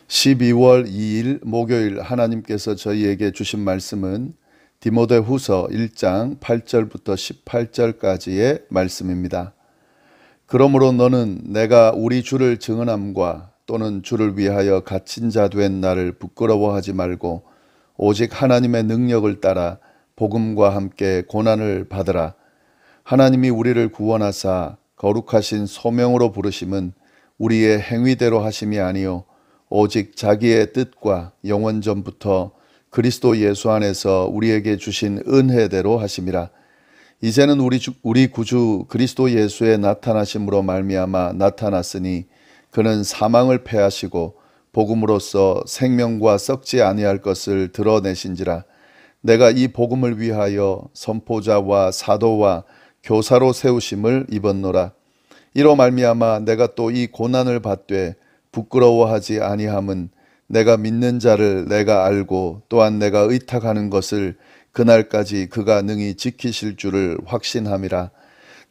12월 2일 목요일 하나님께서 저희에게 주신 말씀은 디모데후서 1장 8절부터 18절까지의 말씀입니다. 그러므로 너는 내가 우리 주를 증언함과 또는 주를 위하여 갇힌 자 된 나를 부끄러워하지 말고 오직 하나님의 능력을 따라 복음과 함께 고난을 받으라. 하나님이 우리를 구원하사 거룩하신 소명으로 부르심은 우리의 행위대로 하심이 아니요 오직 자기의 뜻과 영원 전부터 그리스도 예수 안에서 우리에게 주신 은혜대로 하심이라. 이제는 우리 구주 그리스도 예수의 나타나심으로 말미암아 나타났으니 그는 사망을 패하시고 복음으로써 생명과 썩지 아니할 것을 드러내신지라. 내가 이 복음을 위하여 선포자와 사도와 교사로 세우심을 입었노라. 이로 말미암아 내가 또 이 고난을 받되 부끄러워하지 아니함은 내가 믿는 자를 내가 알고 또한 내가 의탁하는 것을 그날까지 그가 능히 지키실 줄을 확신함이라.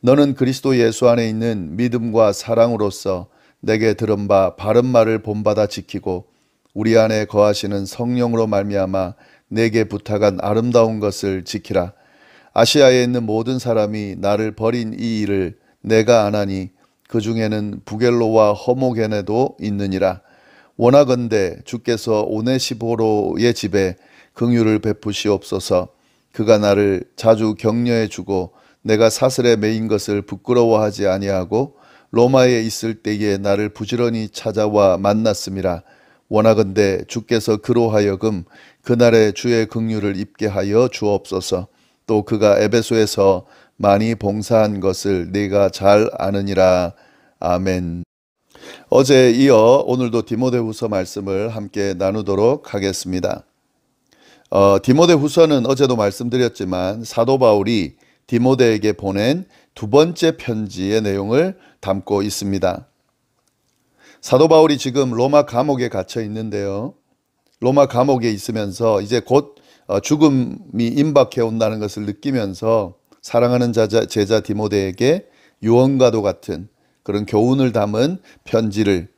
너는 그리스도 예수 안에 있는 믿음과 사랑으로서 내게 들은 바 바른 말을 본받아 지키고 우리 안에 거하시는 성령으로 말미암아 내게 부탁한 아름다운 것을 지키라. 아시아에 있는 모든 사람이 나를 버린 이 일을 내가 아나니 그 중에는 부겔로와 허모게네도 있느니라. 원하건대 주께서 오네시보로의 집에 긍휼을 베푸시옵소서. 그가 나를 자주 격려해 주고 내가 사슬에 매인 것을 부끄러워하지 아니하고 로마에 있을 때에 나를 부지런히 찾아와 만났음이라. 원하건대 주께서 그로 하여금 그날의 주의 긍휼을 입게 하여 주옵소서. 또 그가 에베소에서 많이 봉사한 것을 네가 잘 아느니라. 아멘. 어제에 이어 오늘도 디모데후서 말씀을 함께 나누도록 하겠습니다. 디모데후서는 어제도 말씀드렸지만 사도 바울이 디모데에게 보낸 두 번째 편지의 내용을 담고 있습니다. 사도 바울이 지금 로마 감옥에 갇혀 있는데요. 로마 감옥에 있으면서 이제 곧 죽음이 임박해 온다는 것을 느끼면서 사랑하는 제자 디모데에게 유언과도 같은 그런 교훈을 담은 편지를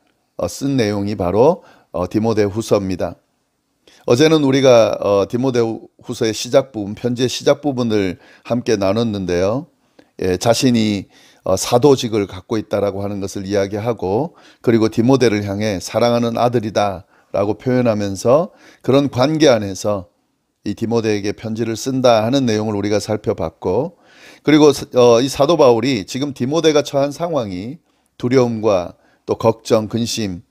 쓴 내용이 바로 디모데후서입니다. 어제는 우리가 디모데후서의 시작 부분, 편지의 시작 부분을 함께 나눴는데요. 자신이 사도직을 갖고 있다라고 하는 것을 이야기하고 그리고 디모데를 향해 사랑하는 아들이다 라고 표현하면서 그런 관계 안에서 이 디모데에게 편지를 쓴다 하는 내용을 우리가 살펴봤고 그리고 이 사도 바울이 지금 디모데가 처한 상황이 두려움과 또 걱정, 근심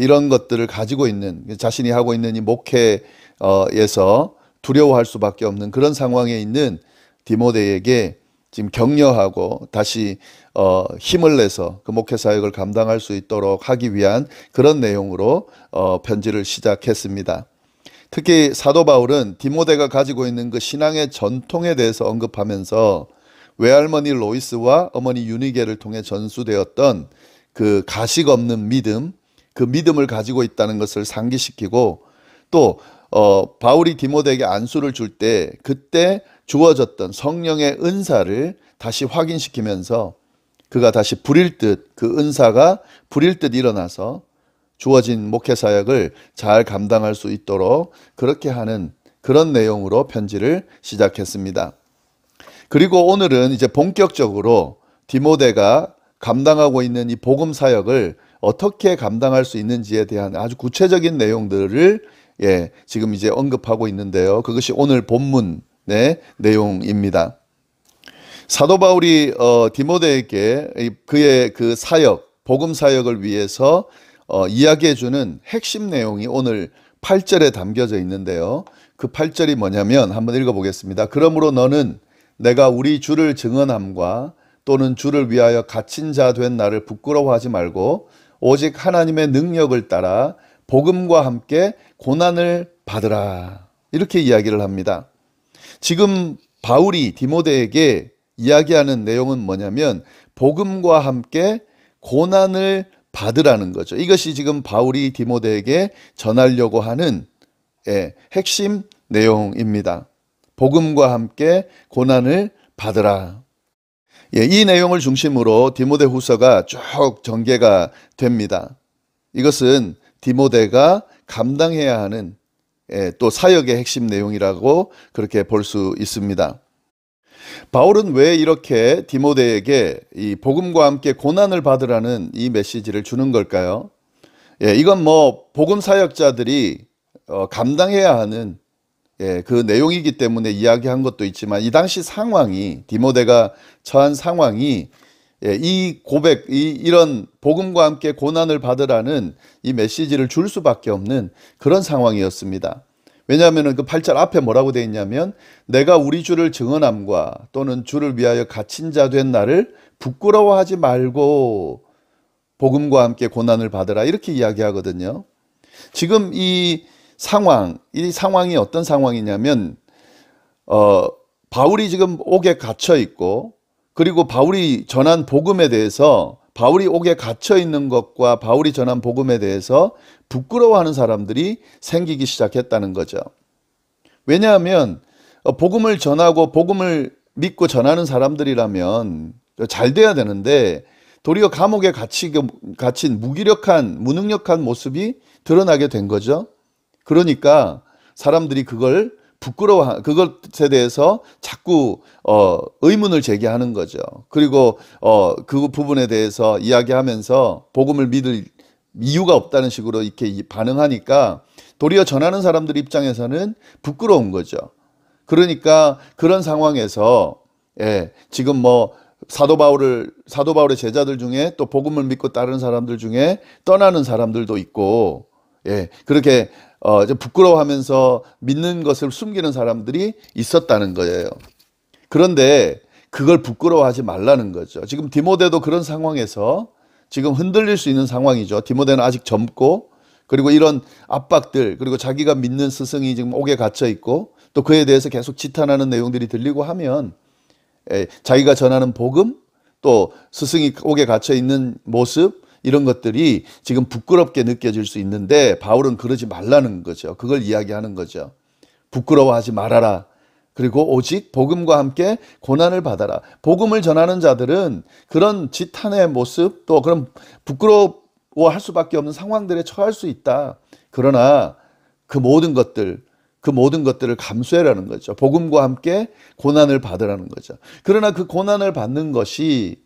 이런 것들을 가지고 있는 자신이 하고 있는 이 목회에서 두려워할 수밖에 없는 그런 상황에 있는 디모데에게 지금 격려하고 다시 힘을 내서 그 목회 사역을 감당할 수 있도록 하기 위한 그런 내용으로 편지를 시작했습니다. 특히 사도 바울은 디모데가 가지고 있는 그 신앙의 전통에 대해서 언급하면서 외할머니 로이스와 어머니 유니게를 통해 전수되었던 그 가식 없는 믿음, 그 믿음을 가지고 있다는 것을 상기시키고 또 바울이 디모데에게 안수를 줄 때 그때 주어졌던 성령의 은사를 다시 확인시키면서 그가 다시 부릴 듯 그 은사가 부릴 듯 일어나서 주어진 목회 사역을 잘 감당할 수 있도록 그렇게 하는 그런 내용으로 편지를 시작했습니다. 그리고 오늘은 이제 본격적으로 디모데가 감당하고 있는 이 복음 사역을 어떻게 감당할 수 있는지에 대한 아주 구체적인 내용들을 지금 이제 언급하고 있는데요. 그것이 오늘 본문의 내용입니다. 사도 바울이 디모데에게 그의 그 사역, 복음 사역을 위해서 이야기해주는 핵심 내용이 오늘 8절에 담겨져 있는데요. 그 8절이 뭐냐면 한번 읽어보겠습니다. 그러므로 너는 내가 우리 주를 증언함과 또는 주를 위하여 갇힌 자 된 나를 부끄러워하지 말고 오직 하나님의 능력을 따라 복음과 함께 고난을 받으라. 이렇게 이야기를 합니다. 지금 바울이 디모데에게 이야기하는 내용은 뭐냐면 복음과 함께 고난을 받으라는 거죠. 이것이 지금 바울이 디모데에게 전하려고 하는 핵심 내용입니다. 복음과 함께 고난을 받으라. 이 내용을 중심으로 디모데 후서가 쭉 전개가 됩니다. 이것은 디모데가 감당해야 하는 또 사역의 핵심 내용이라고 그렇게 볼 수 있습니다. 바울은 왜 이렇게 디모데에게 이 복음과 함께 고난을 받으라는 이 메시지를 주는 걸까요? 이건 뭐 복음 사역자들이 감당해야 하는 그 내용이기 때문에 이야기한 것도 있지만, 이 당시 상황이, 디모데가 처한 상황이 이 고백, 이런 복음과 함께 고난을 받으라는 이 메시지를 줄 수밖에 없는 그런 상황이었습니다. 왜냐하면 그 8절 앞에 뭐라고 되어 있냐면, 내가 우리 주를 증언함과 또는 주를 위하여 갇힌 자 된 나를 부끄러워하지 말고 복음과 함께 고난을 받으라, 이렇게 이야기하거든요. 지금 이 상황이 어떤 상황이냐면, 바울이 지금 옥에 갇혀 있고, 그리고 바울이 전한 복음에 대해서, 바울이 옥에 갇혀 있는 것과 바울이 전한 복음에 대해서 부끄러워하는 사람들이 생기기 시작했다는 거죠. 왜냐하면 복음을 전하고 복음을 믿고 전하는 사람들이라면 잘 돼야 되는데, 도리어 감옥에 갇힌 무능력한 모습이 드러나게 된 거죠. 그러니까 사람들이 그것에 대해서 자꾸 의문을 제기하는 거죠. 그리고 그 부분에 대해서 이야기하면서 복음을 믿을 이유가 없다는 식으로 이렇게 반응하니까 도리어 전하는 사람들 입장에서는 부끄러운 거죠. 그러니까 그런 상황에서 지금 뭐 사도 바울의 제자들 중에 또 복음을 믿고 따르는 사람들 중에 떠나는 사람들도 있고, 그렇게 부끄러워하면서 믿는 것을 숨기는 사람들이 있었다는 거예요. 그런데 그걸 부끄러워하지 말라는 거죠. 지금 디모데도 그런 상황에서 지금 흔들릴 수 있는 상황이죠. 디모데는 아직 젊고, 그리고 이런 압박들, 그리고 자기가 믿는 스승이 지금 옥에 갇혀 있고, 또 그에 대해서 계속 지탄하는 내용들이 들리고 하면 자기가 전하는 복음, 또 스승이 옥에 갇혀 있는 모습, 이런 것들이 지금 부끄럽게 느껴질 수 있는데, 바울은 그러지 말라는 거죠. 그걸 이야기하는 거죠. 부끄러워하지 말아라. 그리고 오직 복음과 함께 고난을 받아라. 복음을 전하는 자들은 그런 지탄의 모습, 또 그런 부끄러워할 수밖에 없는 상황들에 처할 수 있다. 그러나 그 모든 것들을 감수해라는 거죠. 복음과 함께 고난을 받으라는 거죠. 그러나 그 고난을 받는 것이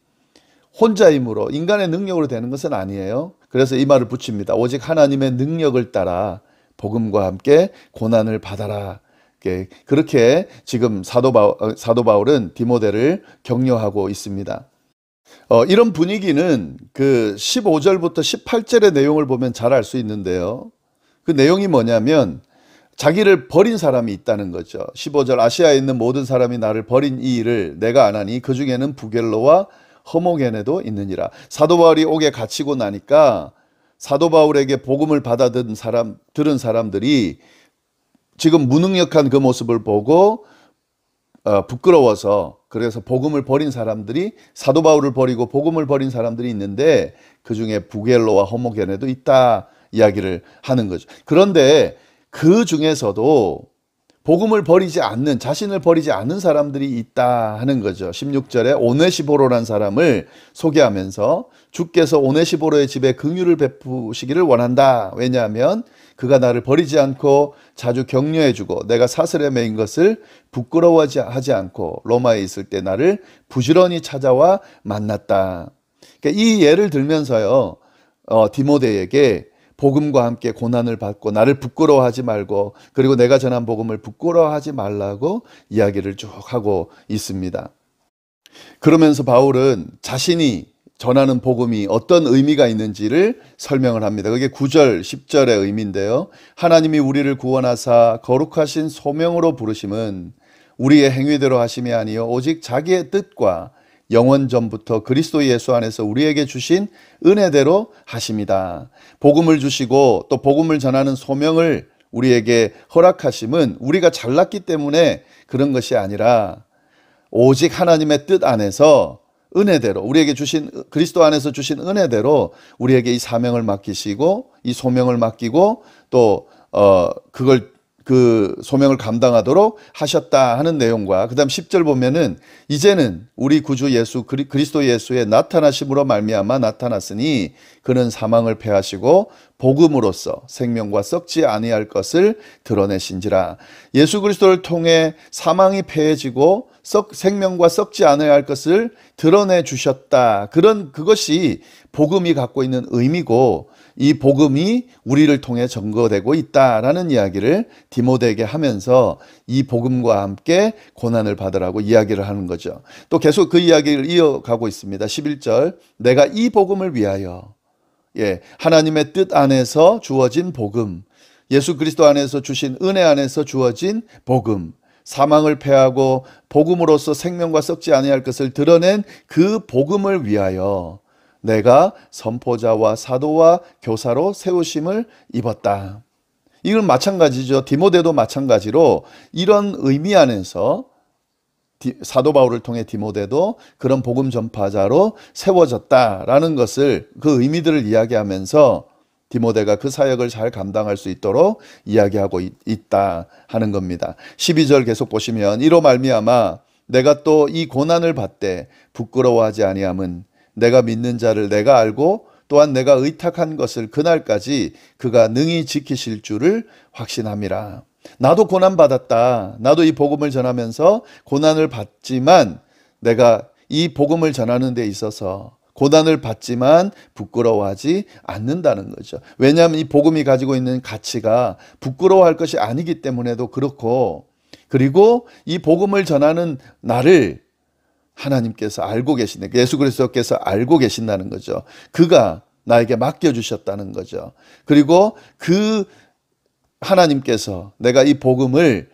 혼자 힘으로, 인간의 능력으로 되는 것은 아니에요. 그래서 이 말을 붙입니다. 오직 하나님의 능력을 따라 복음과 함께 고난을 받아라. 그렇게 지금 사도 바울은 디모데를 격려하고 있습니다. 이런 분위기는 그 15절부터 18절의 내용을 보면 잘 알 수 있는데요. 그 내용이 뭐냐면, 자기를 버린 사람이 있다는 거죠. 15절, 아시아에 있는 모든 사람이 나를 버린 이 일을 내가 안 하니 그 중에는 부겔로와 허모게네도 있느니라. 사도 바울이 옥에 갇히고 나니까 사도 바울에게 복음을 들은 사람들이 지금 무능력한 그 모습을 보고 부끄러워서, 그래서 복음을 버린 사람들이, 사도 바울을 버리고 복음을 버린 사람들이 있는데 그 중에 부겔로와 허모게네도 있다 이야기를 하는 거죠. 그런데 그 중에서도 복음을 버리지 않는, 자신을 버리지 않는 사람들이 있다 하는 거죠. 16절에 오네시보로라는 사람을 소개하면서 주께서 오네시보로의 집에 긍휼을 베푸시기를 원한다. 왜냐하면 그가 나를 버리지 않고 자주 격려해주고 내가 사슬에 매인 것을 부끄러워하지 않고 로마에 있을 때 나를 부지런히 찾아와 만났다. 그러니까 이 예를 들면서요, 디모데에게 복음과 함께 고난을 받고 나를 부끄러워하지 말고, 그리고 내가 전한 복음을 부끄러워하지 말라고 이야기를 쭉 하고 있습니다. 그러면서 바울은 자신이 전하는 복음이 어떤 의미가 있는지를 설명을 합니다. 그게 9절, 10절의 의미인데요. 하나님이 우리를 구원하사 거룩하신 소명으로 부르심은 우리의 행위대로 하심이 아니요 오직 자기의 뜻과 영원 전부터 그리스도 예수 안에서 우리에게 주신 은혜대로 하심이다. 복음을 주시고 또 복음을 전하는 소명을 우리에게 허락하심은 우리가 잘났기 때문에 그런 것이 아니라 오직 하나님의 뜻 안에서 은혜대로, 우리에게 주신, 그리스도 안에서 주신 은혜대로 우리에게 이 사명을 맡기시고 이 소명을 맡기고 또 그 그 소명을 감당하도록 하셨다 하는 내용과 그다음 10절 보면은 이제는 우리 구주 예수 그리스도 예수의 나타나심으로 말미암아 나타났으니 그는 사망을 패하시고 복음으로써 생명과 썩지 아니할 것을 드러내신지라. 예수 그리스도를 통해 사망이 패해지고 생명과 썩지 않아야 할 것을 드러내 주셨다. 그것이 복음이 갖고 있는 의미고 이 복음이 우리를 통해 증거되고 있다라는 이야기를 디모데에게 하면서 이 복음과 함께 고난을 받으라고 이야기를 하는 거죠. 또 계속 그 이야기를 이어가고 있습니다. 11절 내가 이 복음을 위하여 하나님의 뜻 안에서 주어진 복음, 예수 그리스도 안에서 주신 은혜 안에서 주어진 복음, 사망을 패하고 복음으로써 생명과 썩지 아니할 것을 드러낸 그 복음을 위하여 내가 선포자와 사도와 교사로 세우심을 입었다. 이건 마찬가지죠. 디모데도 마찬가지로 이런 의미 안에서 사도 바울을 통해 디모데도 그런 복음 전파자로 세워졌다라는 것을 그 의미들을 이야기하면서 디모데가 그 사역을 잘 감당할 수 있도록 이야기하고 있다 하는 겁니다. 12절 계속 보시면 이로 말미암아 내가 또 이 고난을 받되 부끄러워하지 아니함은 내가 믿는 자를 내가 알고 또한 내가 의탁한 것을 그날까지 그가 능히 지키실 줄을 확신함이라. 나도 고난받았다. 나도 이 복음을 전하면서 고난을 받지만 내가 이 복음을 전하는 데 있어서 고난을 받지만 부끄러워하지 않는다는 거죠. 왜냐하면 이 복음이 가지고 있는 가치가 부끄러워할 것이 아니기 때문에도 그렇고, 그리고 이 복음을 전하는 나를 하나님께서 알고 계신다. 예수 그리스도께서 알고 계신다는 거죠. 그가 나에게 맡겨주셨다는 거죠. 그리고 그 하나님께서 내가 이 복음을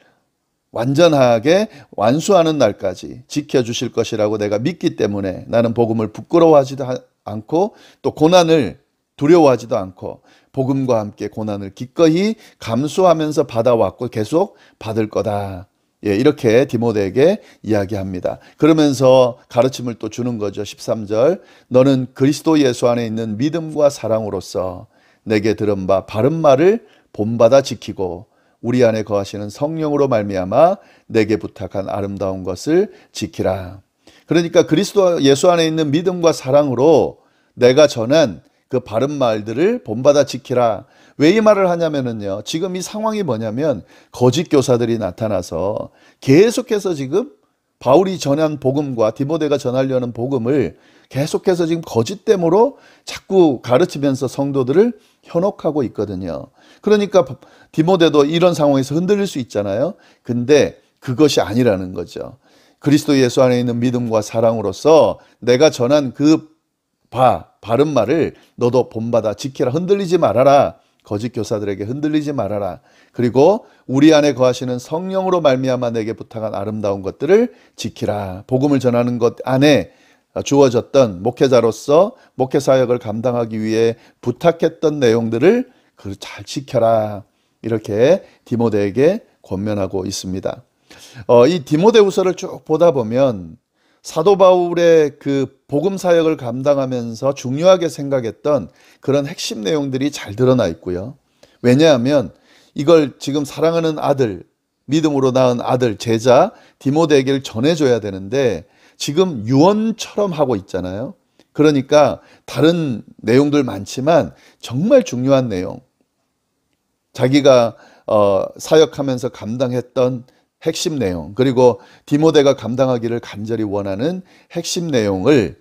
완전하게 완수하는 날까지 지켜주실 것이라고 내가 믿기 때문에 나는 복음을 부끄러워하지도 않고 또 고난을 두려워하지도 않고 복음과 함께 고난을 기꺼이 감수하면서 받아왔고 계속 받을 거다. 이렇게 디모데에게 이야기합니다. 그러면서 가르침을 또 주는 거죠. 13절 너는 그리스도 예수 안에 있는 믿음과 사랑으로서 내게 들은 바 바른 말을 본받아 지키고 우리 안에 거하시는 성령으로 말미암아 내게 부탁한 아름다운 것을 지키라. 그러니까 그리스도 예수 안에 있는 믿음과 사랑으로 내가 전한 그 바른 말들을 본받아 지키라. 왜 이 말을 하냐면요. 지금 이 상황이 뭐냐면 거짓 교사들이 나타나서 계속해서 지금 바울이 전한 복음과 디모데가 전하려는 복음을 계속해서 지금 거짓됨으로 자꾸 가르치면서 성도들을 현혹하고 있거든요. 그러니까 디모데도 이런 상황에서 흔들릴 수 있잖아요. 근데 그것이 아니라는 거죠. 그리스도 예수 안에 있는 믿음과 사랑으로서 내가 전한 그 바른 말을 너도 본받아 지키라. 흔들리지 말아라. 거짓 교사들에게 흔들리지 말아라. 그리고 우리 안에 거하시는 성령으로 말미암아 내게 부탁한 아름다운 것들을 지키라. 복음을 전하는 것 안에 주어졌던 목회자로서 목회 사역을 감당하기 위해 부탁했던 내용들을 잘 지켜라. 이렇게 디모데에게 권면하고 있습니다. 이 디모데후서를 쭉 보다 보면 사도 바울의 그 복음 사역을 감당하면서 중요하게 생각했던 그런 핵심 내용들이 잘 드러나 있고요. 왜냐하면 이걸 지금 사랑하는 아들, 믿음으로 낳은 아들, 제자 디모데에게 전해줘야 되는데 지금 유언처럼 하고 있잖아요. 그러니까 다른 내용들 많지만 정말 중요한 내용, 자기가 사역하면서 감당했던 핵심 내용, 그리고 디모데가 감당하기를 간절히 원하는 핵심 내용을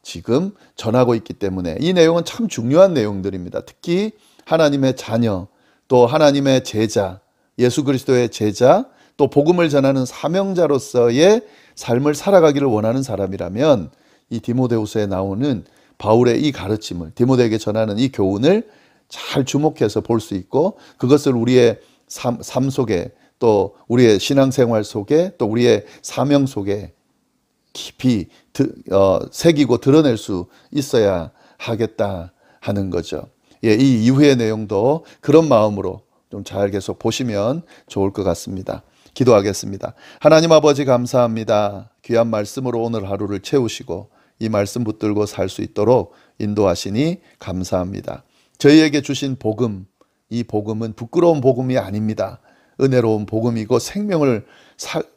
지금 전하고 있기 때문에 이 내용은 참 중요한 내용들입니다. 특히 하나님의 자녀, 또 하나님의 제자, 예수 그리스도의 제자, 또 복음을 전하는 사명자로서의 삶을 살아가기를 원하는 사람이라면 이 디모데후서에 나오는 바울의 이 가르침을, 디모데에게 전하는 이 교훈을 잘 주목해서 볼 수 있고 그것을 우리의 삶 속에 또 우리의 신앙생활 속에 또 우리의 사명 속에 깊이 새기고 드러낼 수 있어야 하겠다 하는 거죠. 이 이후의 내용도 그런 마음으로 좀 잘 계속 보시면 좋을 것 같습니다. 기도하겠습니다. 하나님 아버지 감사합니다. 귀한 말씀으로 오늘 하루를 채우시고 이 말씀 붙들고 살 수 있도록 인도하시니 감사합니다. 저희에게 주신 복음, 이 복음은 부끄러운 복음이 아닙니다. 은혜로운 복음이고 생명을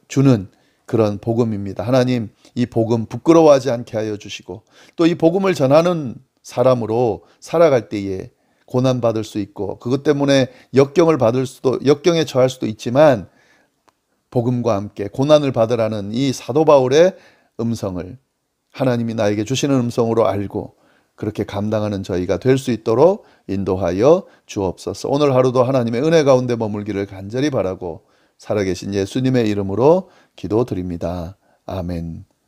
주는 그런 복음입니다. 하나님, 이 복음 부끄러워하지 않게 하여 주시고 또 이 복음을 전하는 사람으로 살아갈 때에 고난받을 수 있고 그것 때문에 역경에 처할 수도 있지만 복음과 함께 고난을 받으라는 이 사도 바울의 음성을 하나님이 나에게 주시는 음성으로 알고 그렇게 감당하는 저희가 될 수 있도록 인도하여 주옵소서. 오늘 하루도 하나님의 은혜 가운데 머물기를 간절히 바라고 살아계신 예수님의 이름으로 기도드립니다. 아멘.